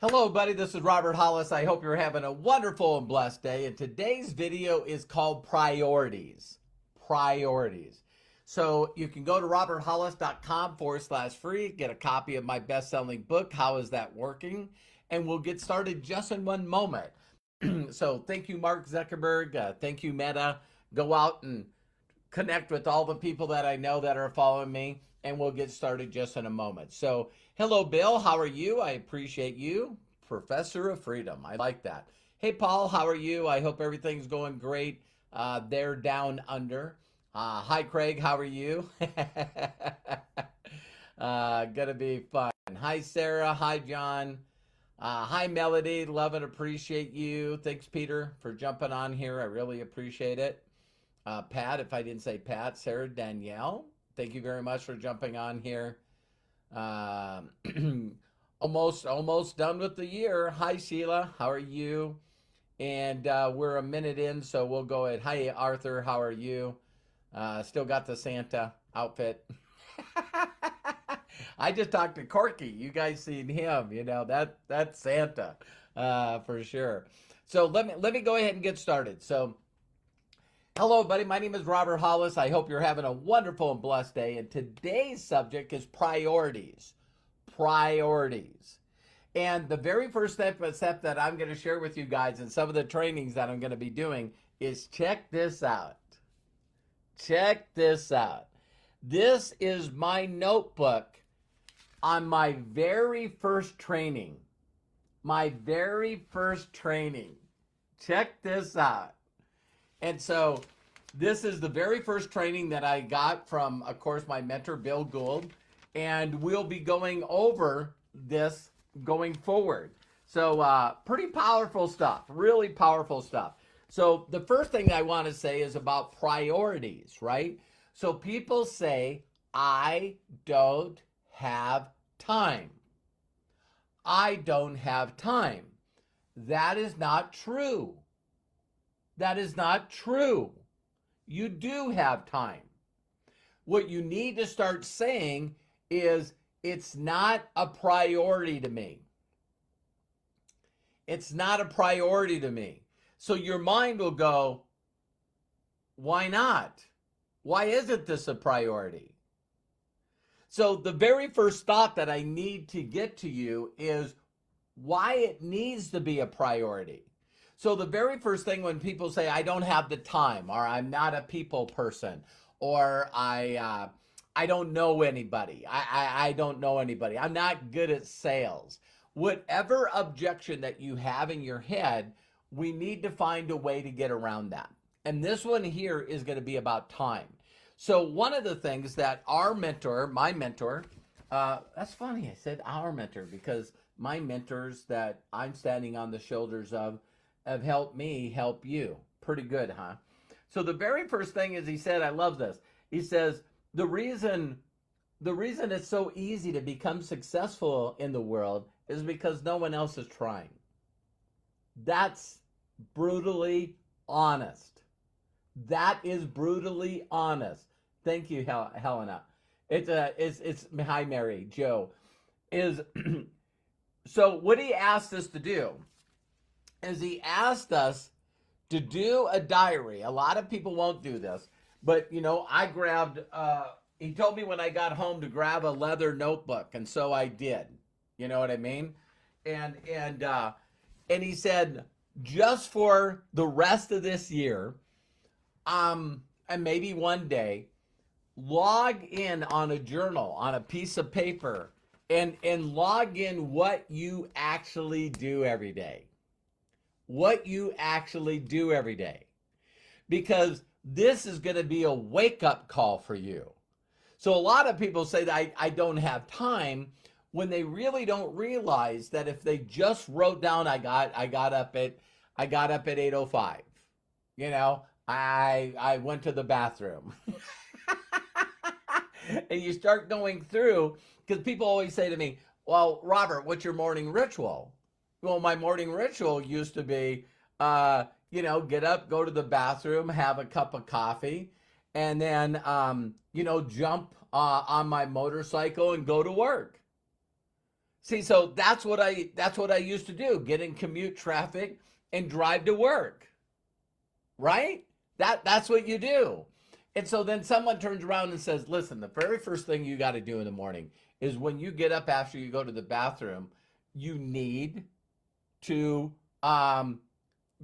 Hello, buddy. This is Robert Hollis. I hope you're having a wonderful and blessed day. And today's video is called Priorities. Priorities. So you can go to roberthollis.com/free, get a copy of my best-selling book, How Is That Working? And we'll get started just in one moment. So thank you, Mark Zuckerberg. Thank you, Meta. Go out and connect with all the people that I know that are following me, and we'll get started just in a moment. So, hello, Bill. How are you? I appreciate you. Professor of Freedom. I like that. Hey, Paul. How are you? I hope everything's going great there down under. Hi, Craig. How are you? Gonna be fun. Hi, Sarah. Hi, John. Hi, Melody. Love and appreciate you. Thanks, Peter, for jumping on here. I really appreciate it. Pat, if I didn't say Pat, Sarah, Danielle, thank you very much for jumping on here. Almost done with the year. Hi, Sheila. How are you? And we're a minute in, so we'll go ahead. Hi, Arthur. How are you? Still got the Santa outfit. I just talked to Corky. You guys seen him? You know that's Santa for sure. So let me go ahead and get started. So, hello, buddy. My name is Robert Hollis. I hope you're having a wonderful and blessed day. And today's subject is priorities. Priorities. And the very first step that I'm going to share with you guys in some of the trainings that I'm going to be doing is check this out. Check this out. This is my notebook on my very first training. My very first training. Check this out. And so this is the very first training that I got from, of course, my mentor, Bill Gould. And we'll be going over this going forward. So pretty powerful stuff, really powerful stuff. So the first thing I want to say is about priorities, right? So people say, I don't have time. I don't have time. That is not true. That is not true. You do have time. What you need to start saying is, it's not a priority to me. It's not a priority to me. So your mind will go, why not? Why isn't this a priority? So the very first thought that I need to get to you is why it needs to be a priority. So the very first thing when people say, I don't have the time, or I'm not a people person, or I don't know anybody. I don't know anybody. I'm not good at sales. Whatever objection that you have in your head, we need to find a way to get around that. And this one here is going to be about time. So one of the things that our mentor, my mentor, that's funny, I said our mentor, because my mentors that I'm standing on the shoulders of have helped me help you. Pretty good, huh? So the very first thing is, he said, I love this. He says, the reason it's so easy to become successful in the world is because no one else is trying. That's brutally honest. That is brutally honest. Thank you, Helena. It's hi, Mary, Joe. So what he asked us to do is he asked us to do a diary. A lot of people won't do this, but I grabbed, he told me when I got home to grab a leather notebook, and so I did. You know what I mean? And he said, just for the rest of this year, and maybe one day, log in on a journal, on a piece of paper, and log in what you actually do every day. What you actually do every day. Because this is going to be a wake-up call for you. So a lot of people say that I don't have time, when they really don't realize that if they just wrote down, I got up at 8:05. I went to the bathroom. And you start going through, because people always say to me, well, Robert, what's your morning ritual? Well, my morning ritual used to be, get up, go to the bathroom, have a cup of coffee, and then, jump on my motorcycle and go to work. See, so that's what I used to do, get in commute traffic and drive to work, right? That's what you do. And so then someone turns around and says, "Listen, the very first thing you got to do in the morning is when you get up after you go to the bathroom, you need to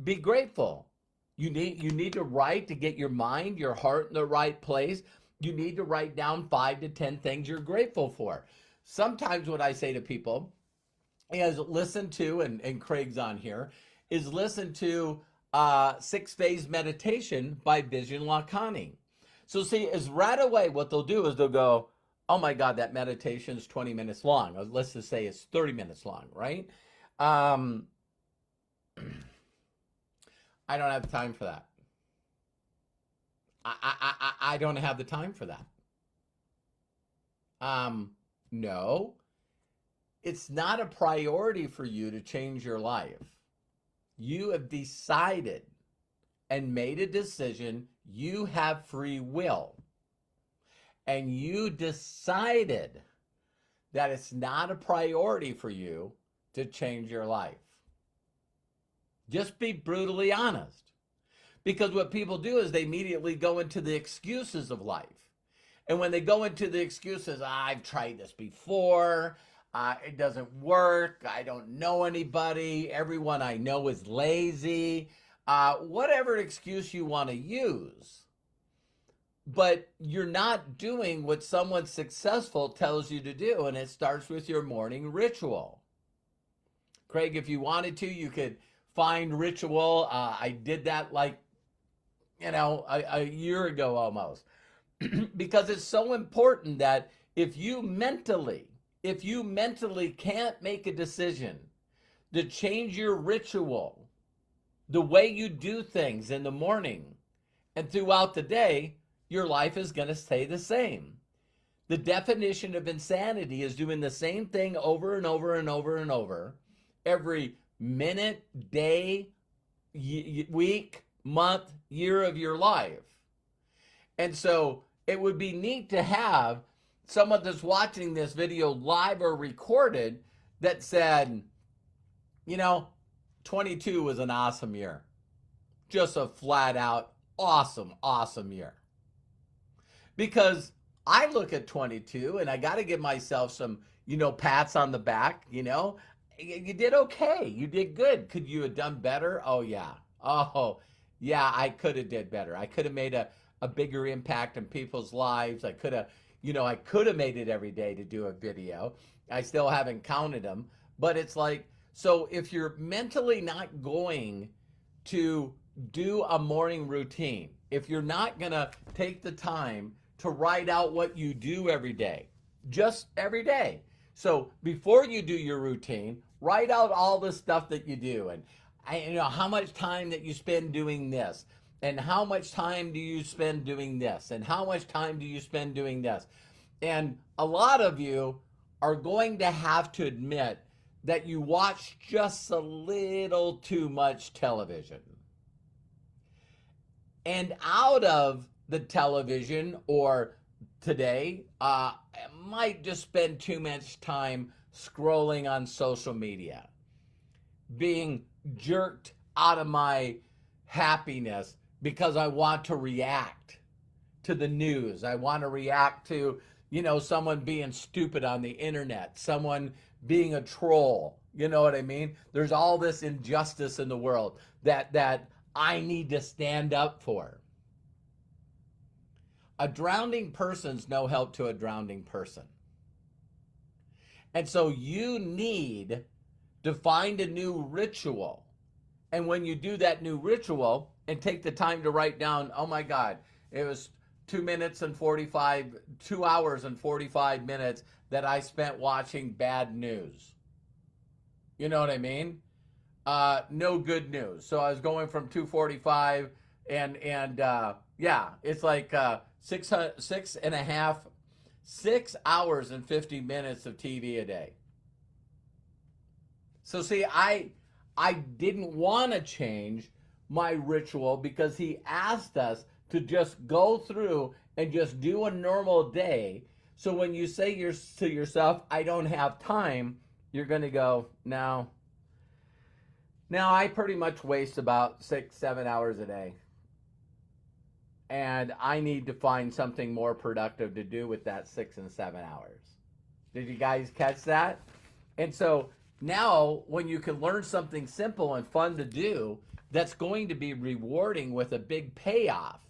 be grateful. You need to write to get your mind, your heart in the right place. You need to write down 5 to 10 things you're grateful for." Sometimes what I say to people is listen to, and Craig's on here, is listen to 6 Days Meditation by Vision Lakani. So see, is right away what they'll do is they'll go, "Oh my God, that meditation is 20 minutes long." Or let's just say it's 30 minutes long, right? Um, I don't have time for that. I don't have the time for that. Um, no, it's not a priority for you to change your life. You have decided and made a decision. You have free will. And you decided that it's not a priority for you to change your life. Just be brutally honest. Because what people do is they immediately go into the excuses of life. And when they go into the excuses, "I've tried this before, it doesn't work, I don't know anybody, everyone I know is lazy," whatever excuse you want to use. But you're not doing what someone successful tells you to do, and it starts with your morning ritual. Craig, if you wanted to, you could find ritual. I did that like, a year ago almost. Because it's so important that if you mentally can't make a decision to change your ritual, the way you do things in the morning and throughout the day, your life is going to stay the same. The definition of insanity is doing the same thing over and over and over and over every minute, day, week, month, year of your life. And so it would be neat to have someone that's watching this video live or recorded that said, 22 was an awesome year. Just a flat out awesome, awesome year. Because I look at 22 and I got to give myself some, pats on the back, You did okay. You did good. Could you have done better? Oh, yeah. Oh, yeah, I could have did better. I could have made a bigger impact in people's lives. I could have made it every day to do a video. I still haven't counted them. But it's like, so if you're mentally not going to do a morning routine, if you're not going to take the time to write out what you do every day, just every day. So before you do your routine, write out all the stuff that you do and how much time that you spend doing this, and how much time do you spend doing this, and how much time do you spend doing this. And a lot of you are going to have to admit that you watch just a little too much television. And out of the television, or today, I might just spend too much time scrolling on social media, being jerked out of my happiness because I want to react to the news. I want to react to, someone being stupid on the internet, someone being a troll. You know what I mean? There's all this injustice in the world that I need to stand up for. A drowning person's no help to a drowning person. And so you need to find a new ritual. And when you do that new ritual and take the time to write down, oh my God, it was 2 hours and 45 minutes that I spent watching bad news. You know what I mean? No good news. So I was going from 245 and it's like 6 hours and 50 minutes of TV a day. So see, I didn't want to change my ritual because he asked us to just go through and just do a normal day. So when you say to yourself, I don't have time, you're going to go, no. Now, I pretty much waste about 6, 7 hours a day. And I need to find something more productive to do with that 6 and 7 hours. Did you guys catch that? And so now, when you can learn something simple and fun to do that's going to be rewarding with a big payoff,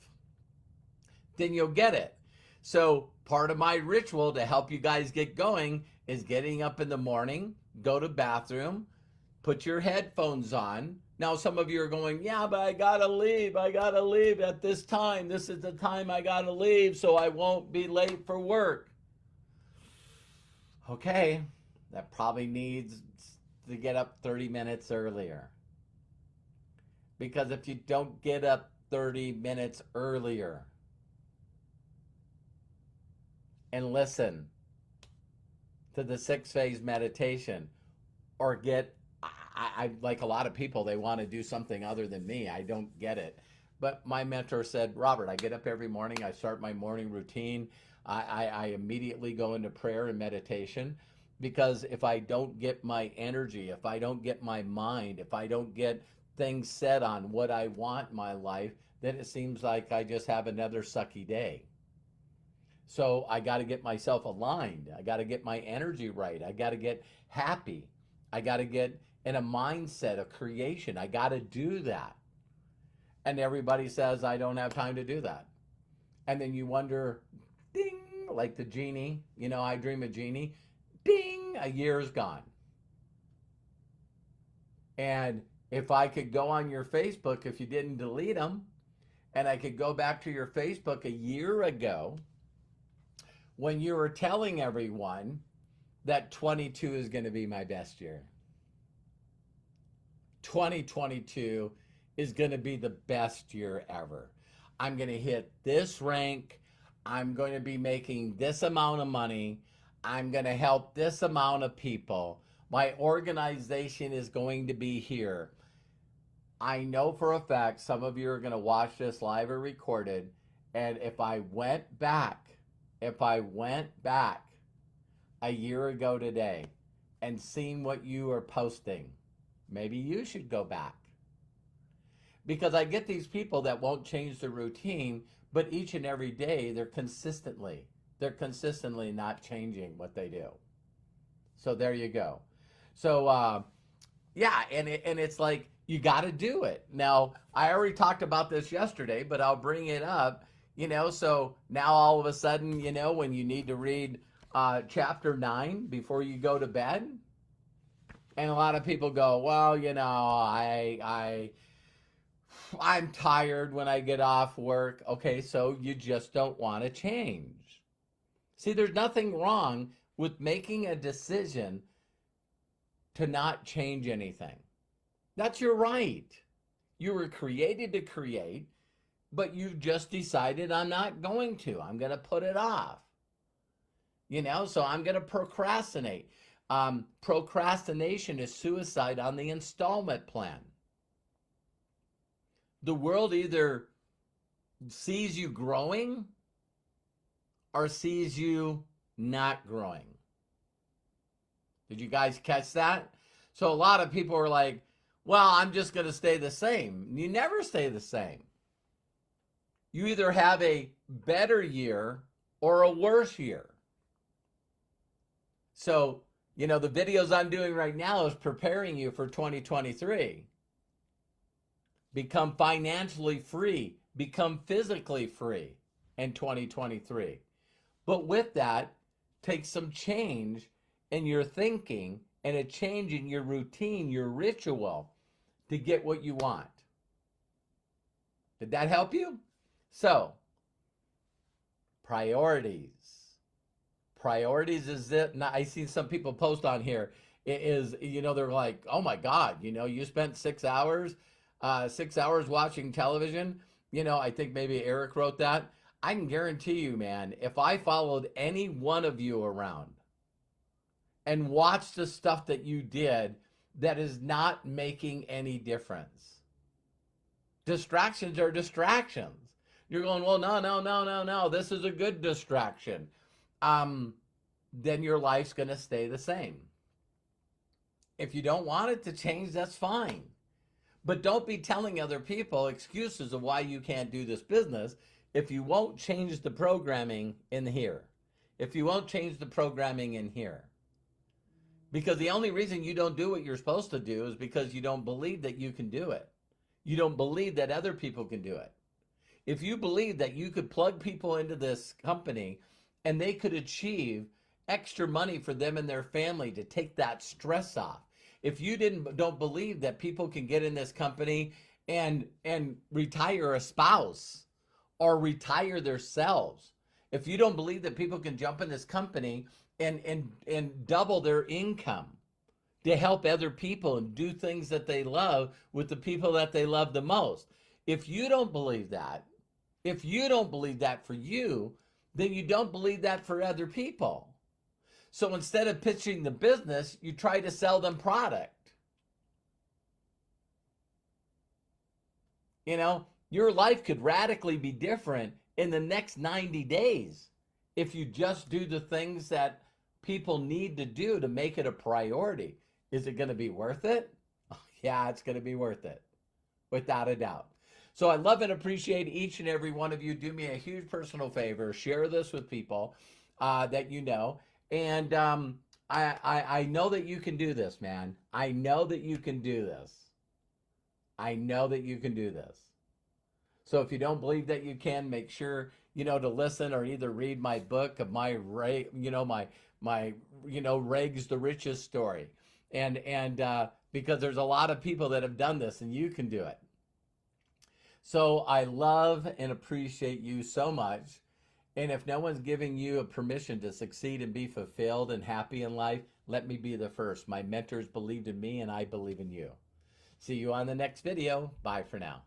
then you'll get it. So part of my ritual to help you guys get going is getting up in the morning, go to bathroom, put your headphones on. Now some of you are going, yeah, but I gotta leave at this time. This is the time I gotta leave so I won't be late for work. Okay, that probably needs to get up 30 minutes earlier. Because if you don't get up 30 minutes earlier and listen to the 6-phase meditation, or get, I like a lot of people, they want to do something other than me. I don't get it. But my mentor said, Robert, I get up every morning. I start my morning routine. I immediately go into prayer and meditation, because if I don't get my energy, if I don't get my mind, if I don't get things set on what I want in my life, then it seems like I just have another sucky day. So I got to get myself aligned. I got to get my energy right. I got to get happy. I got to get in a mindset of creation. I got to do that. And everybody says, I don't have time to do that. And then you wonder, ding, like the genie, I dream a genie, ding, a year's gone. And if I could go on your Facebook, if you didn't delete them, and I could go back to your Facebook a year ago when you were telling everyone that 22 is going to be my best year. 2022 is going to be the best year ever. I'm going to hit this rank. I'm going to be making this amount of money. I'm going to help this amount of people. My organization is going to be here. I know for a fact some of you are going to watch this live or recorded, and if I went back a year ago today and seen what you are posting, maybe you should go back. Because I get these people that won't change the routine, but each and every day they're consistently not changing what they do. So there you go. So yeah, and it's like, you got to do it. Now, I already talked about this yesterday, but I'll bring it up, so now all of a sudden, when you need to read chapter 9 before you go to bed, and a lot of people go, well, I'm tired when I get off work. Okay, so you just don't want to change. See, there's nothing wrong with making a decision to not change anything. That's your right. You were created to create, but you've just decided, I'm not going to. I'm going to put it off. So I'm going to procrastinate. Procrastination is suicide on the installment plan. The world either sees you growing or sees you not growing. Did you guys catch that? So a lot of people are like, well, I'm just going to stay the same. You never stay the same. You either have a better year or a worse year. So, the videos I'm doing right now is preparing you for 2023. Become financially free. Become physically free in 2023. But with that, take some change in your thinking and a change in your routine, your ritual, to get what you want. Did that help you? So, priorities. Priorities is it. Now, I see some people post on here. It is, they're like, oh my God, you spent 6 hours, 6 hours watching television. I think maybe Eric wrote that. I can guarantee you, man, if I followed any one of you around and watched the stuff that you did that is not making any difference. Distractions are distractions. You're going, well, no, this is a good distraction. Then your life's going to stay the same. If you don't want it to change, that's fine. But don't be telling other people excuses of why you can't do this business if you won't change the programming in here. If you won't change the programming in here. Because the only reason you don't do what you're supposed to do is because you don't believe that you can do it. You don't believe that other people can do it. If you believe that you could plug people into this company and they could achieve extra money for them and their family to take that stress off. If you don't believe that people can get in this company and retire a spouse or retire themselves, if you don't believe that people can jump in this company and double their income to help other people and do things that they love with the people that they love the most. If you don't believe that, if you don't believe that for you, then you don't believe that for other people. So instead of pitching the business, you try to sell them product. You know, your life could radically be different in the next 90 days if you just do the things that people need to do to make it a priority. Is it going to be worth it? Yeah, it's going to be worth it, without a doubt. So I love and appreciate each and every one of you. Do me a huge personal favor. Share this with people that you know. And I know that you can do this, man. I know that you can do this. I know that you can do this. So if you don't believe that you can, make sure, to listen or either read my book of my Reg's the Richest story. And because there's a lot of people that have done this and you can do it. So I love and appreciate you so much. And if no one's giving you a permission to succeed and be fulfilled and happy in life, let me be the first. My mentors believed in me and I believe in you. See you on the next video. Bye for now.